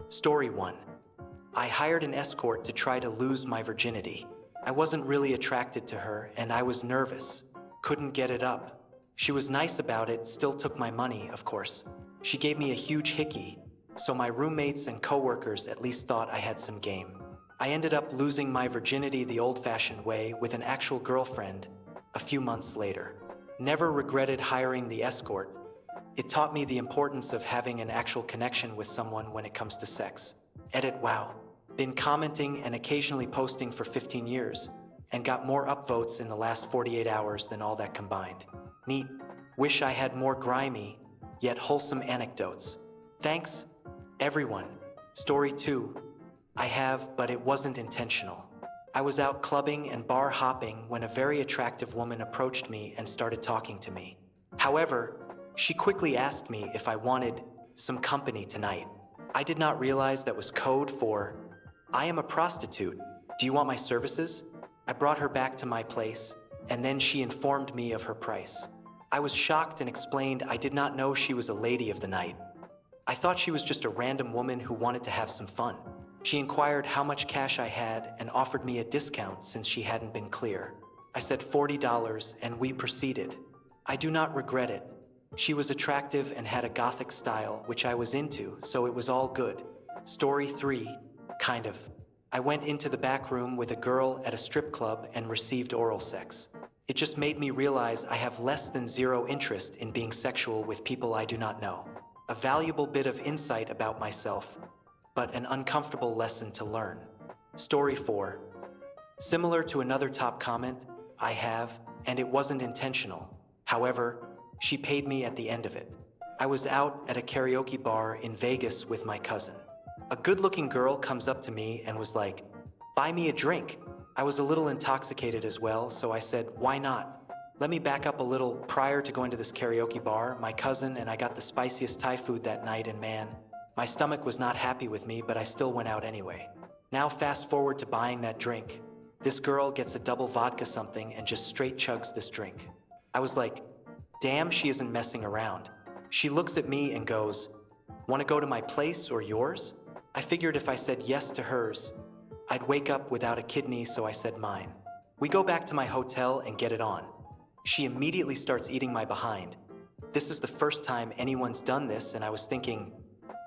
Story 1. I hired an escort to try to lose my virginity. I wasn't really attracted to her, and I was nervous. Couldn't get it up. She was nice about it, still took my money, of course. She gave me a huge hickey, so my roommates and coworkers at least thought I had some game. I ended up losing my virginity the old-fashioned way with an actual girlfriend a few months later. Never regretted hiring the escort. It taught me the importance of having an actual connection with someone when it comes to sex. Edit wow. Been commenting and occasionally posting for 15 years, and got more upvotes in the last 48 hours than all that combined. Neat. Wish I had more grimy, yet wholesome anecdotes. Thanks, everyone. Story 2. I have, but it wasn't intentional. I was out clubbing and bar hopping when a very attractive woman approached me and started talking to me. However, she quickly asked me if I wanted some company tonight. I did not realize that was code for, I am a prostitute. Do you want my services? I brought her back to my place, and then she informed me of her price. I was shocked and explained I did not know she was a lady of the night. I thought she was just a random woman who wanted to have some fun. She inquired how much cash I had and offered me a discount since she hadn't been clear. I said $40 and we proceeded. I do not regret it. She was attractive and had a gothic style, which I was into, so it was all good. Story 3, kind of. I went into the back room with a girl at a strip club and received oral sex. It just made me realize I have less than zero interest in being sexual with people I do not know. A valuable bit of insight about myself, but an uncomfortable lesson to learn. Story 4. Similar to another top comment, I have, and it wasn't intentional. However, she paid me at the end of it. I was out at a karaoke bar in Vegas with my cousin. A good-looking girl comes up to me and was like, "Buy me a drink." I was a little intoxicated as well, so I said, "Why not?" Let me back up a little. Prior to going to this karaoke bar, my cousin and I got the spiciest Thai food that night, and man, my stomach was not happy with me, but I still went out anyway. Now fast forward to buying that drink. This girl gets a double vodka something and just straight chugs this drink. I was like, damn, she isn't messing around. She looks at me and goes, "Want to go to my place or yours?" I figured if I said yes to hers, I'd wake up without a kidney, so I said mine. We go back to my hotel and get it on. She immediately starts eating my behind. This is the first time anyone's done this, and I was thinking,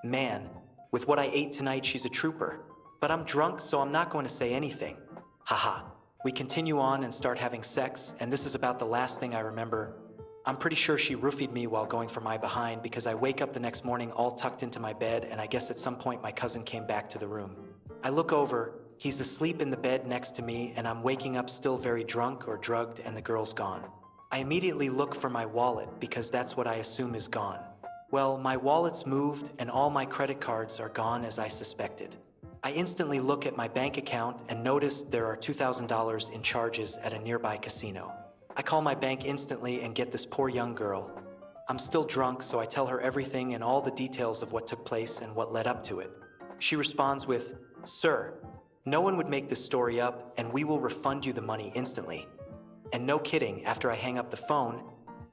man, with what I ate tonight, she's a trooper. But I'm drunk, so I'm not going to say anything. Haha. We continue on and start having sex, and this is about the last thing I remember. I'm pretty sure she roofied me while going for my behind, because I wake up the next morning all tucked into my bed, and I guess at some point my cousin came back to the room. I look over, he's asleep in the bed next to me, and I'm waking up still very drunk or drugged, and the girl's gone. I immediately look for my wallet because that's what I assume is gone. Well, my wallet's moved and all my credit cards are gone as I suspected. I instantly look at my bank account and notice there are $2,000 in charges at a nearby casino. I call my bank instantly and get this poor young girl. I'm still drunk, so I tell her everything and all the details of what took place and what led up to it. She responds with, "Sir, no one would make this story up, and we will refund you the money instantly." And no kidding, after I hang up the phone,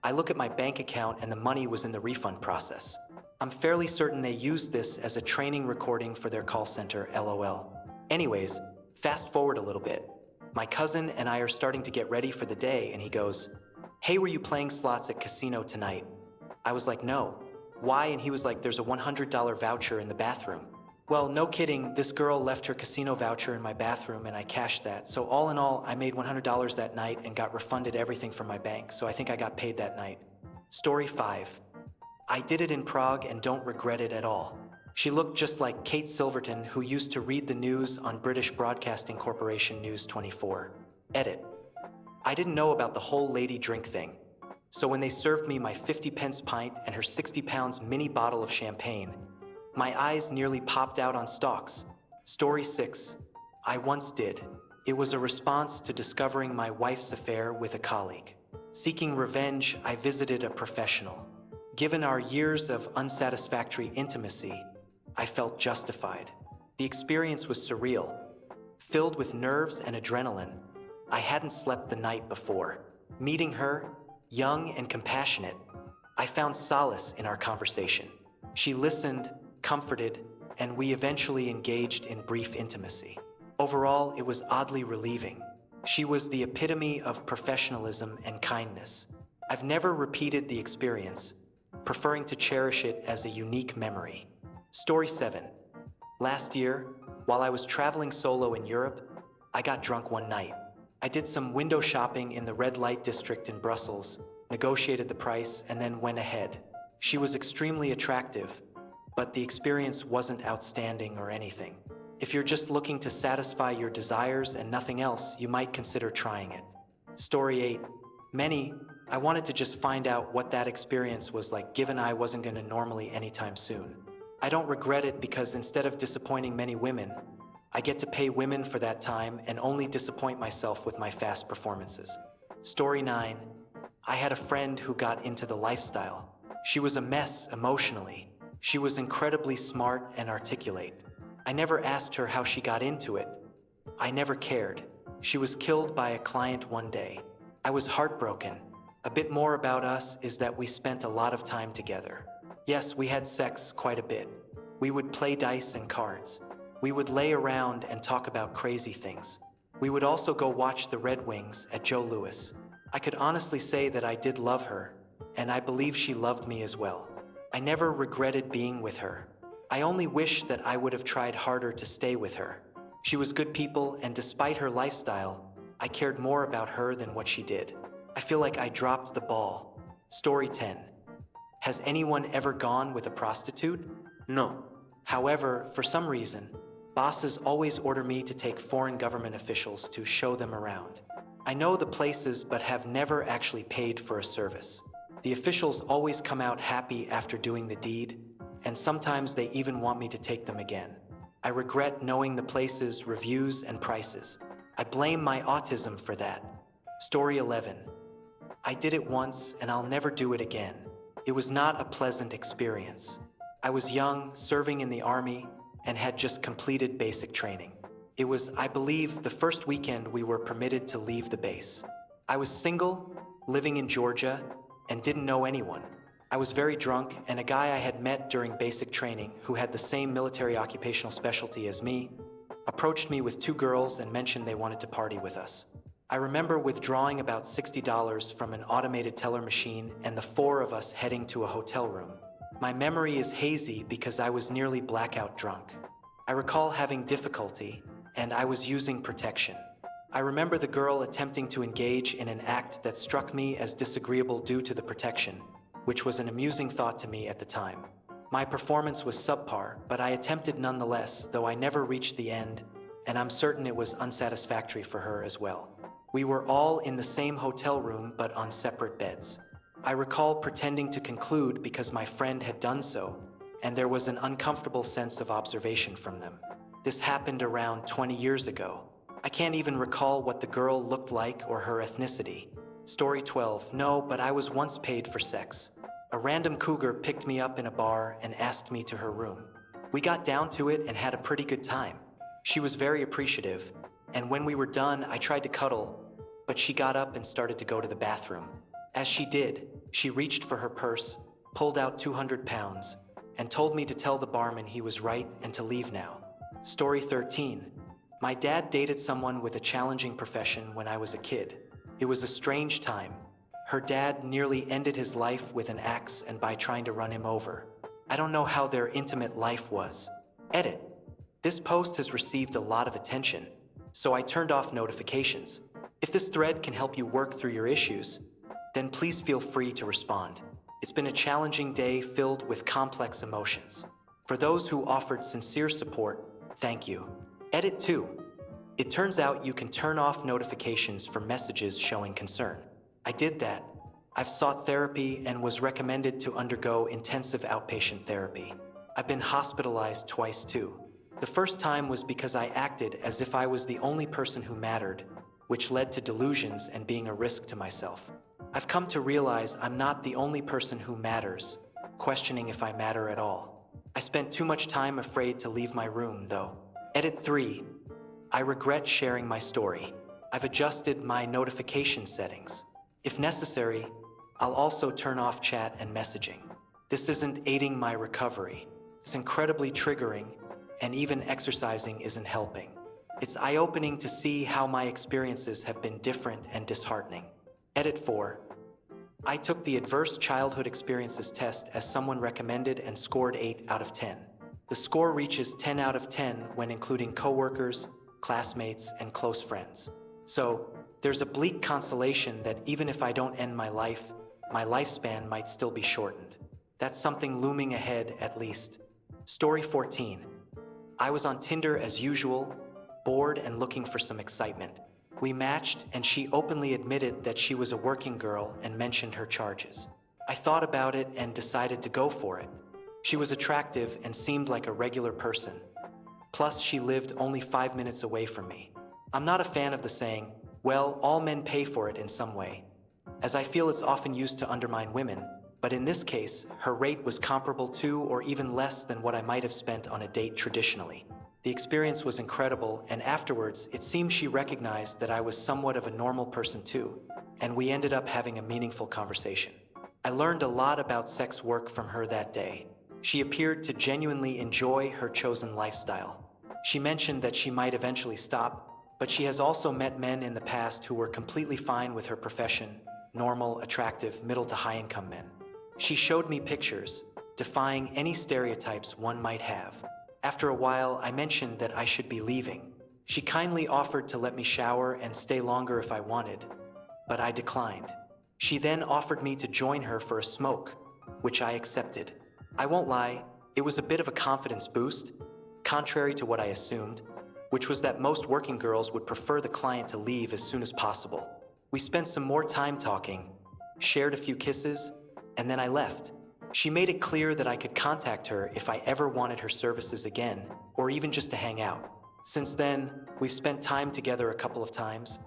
I look at my bank account and the money was in the refund process. I'm fairly certain they used this as a training recording for their call center, LOL. Anyways, fast forward a little bit. My cousin and I are starting to get ready for the day, and he goes, "Hey, were you playing slots at casino tonight?" I was like, "No." "Why?" And he was like, "There's a $100 voucher in the bathroom." Well, no kidding, this girl left her casino voucher in my bathroom and I cashed that. So all in all, I made $100 that night and got refunded everything from my bank, so I think I got paid that night. Story 5. I did it in Prague and don't regret it at all. She looked just like Kate Silverton, who used to read the news on British Broadcasting Corporation News 24. Edit. I didn't know about the whole lady drink thing. So when they served me my 50 pence pint and her 60 pounds mini bottle of champagne, my eyes nearly popped out on stalks. Story 6. I once did. It was a response to discovering my wife's affair with a colleague. Seeking revenge, I visited a professional. Given our years of unsatisfactory intimacy, I felt justified. The experience was surreal, filled with nerves and adrenaline. I hadn't slept the night before. Meeting her, young and compassionate, I found solace in our conversation. She listened, comforted, and we eventually engaged in brief intimacy. Overall, it was oddly relieving. She was the epitome of professionalism and kindness. I've never repeated the experience, preferring to cherish it as a unique memory. Story 7. Last year, while I was traveling solo in Europe, I got drunk one night. I did some window shopping in the red light district in Brussels, negotiated the price, and then went ahead. She was extremely attractive, but the experience wasn't outstanding or anything. If you're just looking to satisfy your desires and nothing else, you might consider trying it. Story 8. I wanted to just find out what that experience was like, given I wasn't going to normally anytime soon. I don't regret it because instead of disappointing many women, I get to pay women for that time and only disappoint myself with my fast performances. Story 9. I had a friend who got into the lifestyle. She was a mess emotionally. She was incredibly smart and articulate. I never asked her how she got into it. I never cared. She was killed by a client one day. I was heartbroken. A bit more about us is that we spent a lot of time together. Yes, we had sex quite a bit. We would play dice and cards. We would lay around and talk about crazy things. We would also go watch the Red Wings at Joe Louis. I could honestly say that I did love her, and I believe she loved me as well. I never regretted being with her. I only wish that I would have tried harder to stay with her. She was good people, and despite her lifestyle, I cared more about her than what she did. I feel like I dropped the ball. Story 10. Has anyone ever gone with a prostitute? No. However, for some reason, bosses always order me to take foreign government officials to show them around. I know the places but have never actually paid for a service. The officials always come out happy after doing the deed, and sometimes they even want me to take them again. I regret knowing the places, reviews, and prices. I blame my autism for that. Story 11. I did it once and I'll never do it again. It was not a pleasant experience. I was young, serving in the army, and had just completed basic training. It was, I believe, the first weekend we were permitted to leave the base. I was single, living in Georgia, and didn't know anyone. I was very drunk, and a guy I had met during basic training, who had the same military occupational specialty as me, approached me with two girls and mentioned they wanted to party with us. I remember withdrawing about $60 from an automated teller machine and the four of us heading to a hotel room. My memory is hazy because I was nearly blackout drunk. I recall having difficulty, and I was using protection. I remember the girl attempting to engage in an act that struck me as disagreeable due to the protection, which was an amusing thought to me at the time. My performance was subpar, but I attempted nonetheless, though I never reached the end, and I'm certain it was unsatisfactory for her as well. We were all in the same hotel room but on separate beds. I recall pretending to conclude because my friend had done so, and there was an uncomfortable sense of observation from them. This happened around 20 years ago. I can't even recall what the girl looked like or her ethnicity. Story 12. No, but I was once paid for sex. A random cougar picked me up in a bar and asked me to her room. We got down to it and had a pretty good time. She was very appreciative, and when we were done, I tried to cuddle, but she got up and started to go to the bathroom. As she did, she reached for her purse, pulled out 200 pounds, and told me to tell the barman he was right and to leave now. Story 13. My dad dated someone with a challenging profession when I was a kid. It was a strange time. Her dad nearly ended his life with an axe and by trying to run him over. I don't know how their intimate life was. Edit. This post has received a lot of attention, so I turned off notifications. If this thread can help you work through your issues, then please feel free to respond. It's been a challenging day filled with complex emotions. For those who offered sincere support, thank you. Edit 2. It turns out you can turn off notifications for messages showing concern. I did that. I've sought therapy and was recommended to undergo intensive outpatient therapy. I've been hospitalized twice too. The first time was because I acted as if I was the only person who mattered, which led to delusions and being a risk to myself. I've come to realize I'm not the only person who matters, questioning if I matter at all. I spent too much time afraid to leave my room, though. Edit 3. I regret sharing my story. I've adjusted my notification settings. If necessary, I'll also turn off chat and messaging. This isn't aiding my recovery. It's incredibly triggering, and even exercising isn't helping. It's eye-opening to see how my experiences have been different and disheartening. Edit 4. I took the Adverse Childhood Experiences test as someone recommended and scored 8 out of 10. The score reaches 10 out of 10 when including coworkers, classmates, and close friends. So, there's a bleak consolation that even if I don't end my life, my lifespan might still be shortened. That's something looming ahead at least. Story 14. I was on Tinder as usual, bored and looking for some excitement. We matched and she openly admitted that she was a working girl and mentioned her charges. I thought about it and decided to go for it. She was attractive and seemed like a regular person. Plus, she lived only 5 minutes away from me. I'm not a fan of the saying, well, all men pay for it in some way, as I feel it's often used to undermine women, but in this case, her rate was comparable to or even less than what I might have spent on a date traditionally. The experience was incredible, and afterwards, it seemed she recognized that I was somewhat of a normal person too, and we ended up having a meaningful conversation. I learned a lot about sex work from her that day. She appeared to genuinely enjoy her chosen lifestyle. She mentioned that she might eventually stop, but she has also met men in the past who were completely fine with her profession, normal, attractive, middle to high-income men. She showed me pictures, defying any stereotypes one might have. After a while, I mentioned that I should be leaving. She kindly offered to let me shower and stay longer if I wanted, but I declined. She then offered me to join her for a smoke, which I accepted. I won't lie, it was a bit of a confidence boost, contrary to what I assumed, which was that most working girls would prefer the client to leave as soon as possible. We spent some more time talking, shared a few kisses, and then I left. She made it clear that I could contact her if I ever wanted her services again, or even just to hang out. Since then, we've spent time together a couple of times,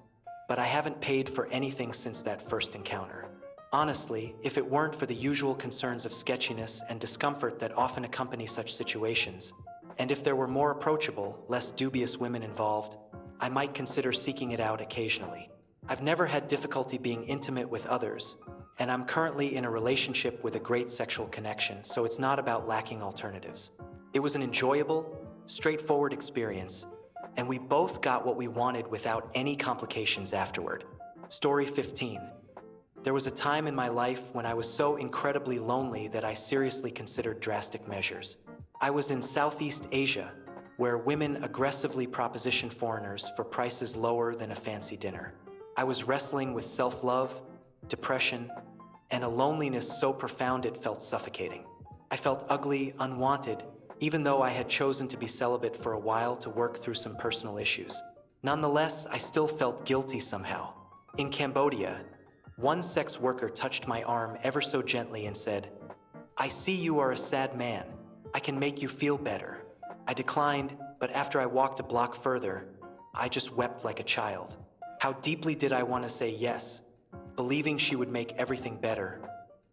but I haven't paid for anything since that first encounter. Honestly, if it weren't for the usual concerns of sketchiness and discomfort that often accompany such situations, and if there were more approachable, less dubious women involved, I might consider seeking it out occasionally. I've never had difficulty being intimate with others, and I'm currently in a relationship with a great sexual connection, so it's not about lacking alternatives. It was an enjoyable, straightforward experience, and we both got what we wanted without any complications afterward. Story 15. There was a time in my life when I was so incredibly lonely that I seriously considered drastic measures. I was in Southeast Asia, where women aggressively proposition foreigners for prices lower than a fancy dinner. I was wrestling with self-love, depression, and a loneliness so profound it felt suffocating. I felt ugly, unwanted, even though I had chosen to be celibate for a while to work through some personal issues. Nonetheless, I still felt guilty somehow. In Cambodia, one sex worker touched my arm ever so gently and said, "I see you are a sad man. I can make you feel better." I declined, but after I walked a block further, I just wept like a child. How deeply did I want to say yes, believing she would make everything better,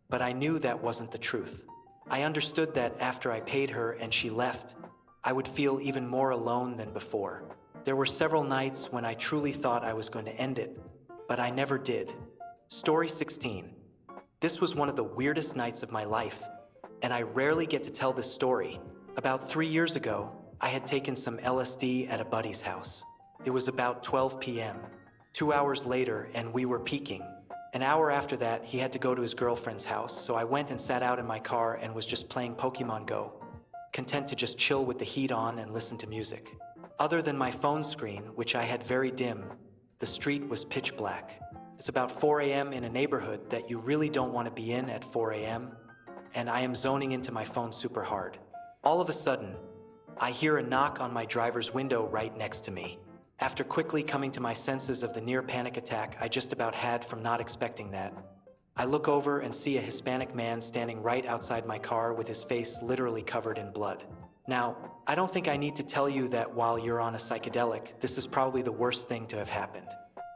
but I knew that wasn't the truth. I understood that after I paid her and she left, I would feel even more alone than before. There were several nights when I truly thought I was going to end it, but I never did. Story 16. This was one of the weirdest nights of my life, and I rarely get to tell this story. About 3 years ago, I had taken some LSD at a buddy's house. It was about 12 p.m. 2 hours later, and we were peaking. An hour after that, he had to go to his girlfriend's house, so I went and sat out in my car and was just playing Pokemon Go, content to just chill with the heat on and listen to music. Other than my phone screen, which I had very dim, the street was pitch black. It's about 4 a.m. in a neighborhood that you really don't want to be in at 4 a.m., and I am zoning into my phone super hard. All of a sudden, I hear a knock on my driver's window right next to me. After quickly coming to my senses of the near panic attack I just about had from not expecting that, I look over and see a Hispanic man standing right outside my car with his face literally covered in blood. Now, I don't think I need to tell you that while you're on a psychedelic, this is probably the worst thing to have happened.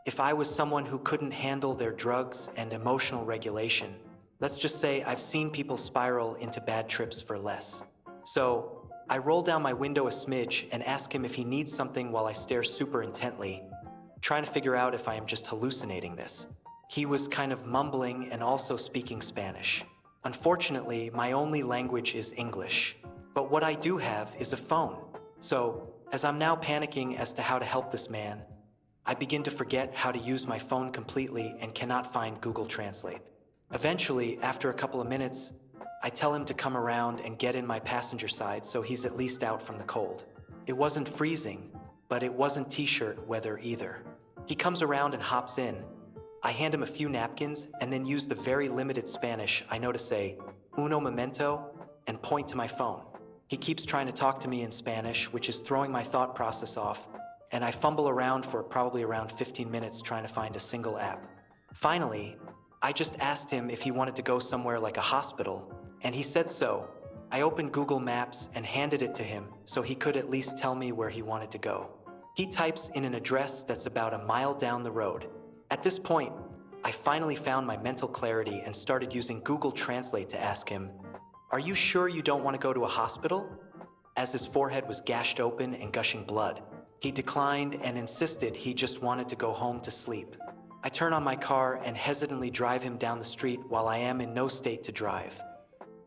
If I was someone who couldn't handle their drugs and emotional regulation, let's just say I've seen people spiral into bad trips for less. So, I roll down my window a smidge and ask him if he needs something while I stare super intently, trying to figure out if I am just hallucinating this. He was kind of mumbling and also speaking Spanish. Unfortunately, my only language is English, but what I do have is a phone. So, as I'm now panicking as to how to help this man, I begin to forget how to use my phone completely and cannot find Google Translate. Eventually, after a couple of minutes, I tell him to come around and get in my passenger side so he's at least out from the cold. It wasn't freezing, but it wasn't t-shirt weather either. He comes around and hops in. I hand him a few napkins and then use the very limited Spanish I know to say, "Uno momento," and point to my phone. He keeps trying to talk to me in Spanish, which is throwing my thought process off, and I fumble around for probably around 15 minutes trying to find a single app. Finally, I just asked him if he wanted to go somewhere like a hospital, and he said so. I opened Google Maps and handed it to him so he could at least tell me where he wanted to go. He types in an address that's about a mile down the road. At this point, I finally found my mental clarity and started using Google Translate to ask him, "Are you sure you don't want to go to a hospital?" As his forehead was gashed open and gushing blood, he declined and insisted he just wanted to go home to sleep. I turn on my car and hesitantly drive him down the street while I am in no state to drive.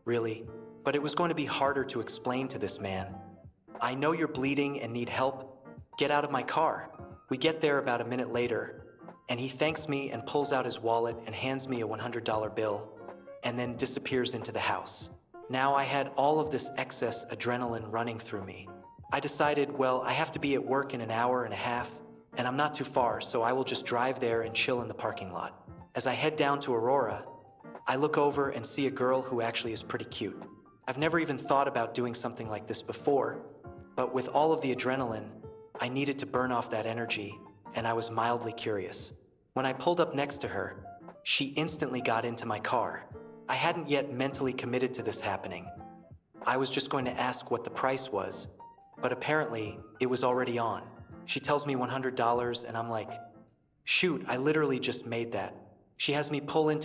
Really? But it was going to be harder to explain to this man. "I know you're bleeding and need help. Get out of my car." We get there about a minute later, and he thanks me and pulls out his wallet and hands me a $100 bill, and then disappears into the house. Now I had all of this excess adrenaline running through me. I decided, well, I have to be at work in an hour and a half, and I'm not too far, so I will just drive there and chill in the parking lot. As I head down to Aurora, I look over and see a girl who actually is pretty cute. I've never even thought about doing something like this before, but with all of the adrenaline, I needed to burn off that energy, and I was mildly curious. When I pulled up next to her, she instantly got into my car. I hadn't yet mentally committed to this happening. I was just going to ask what the price was, but apparently it was already on. She tells me $100 and I'm like, shoot, I literally just made that. She has me pull into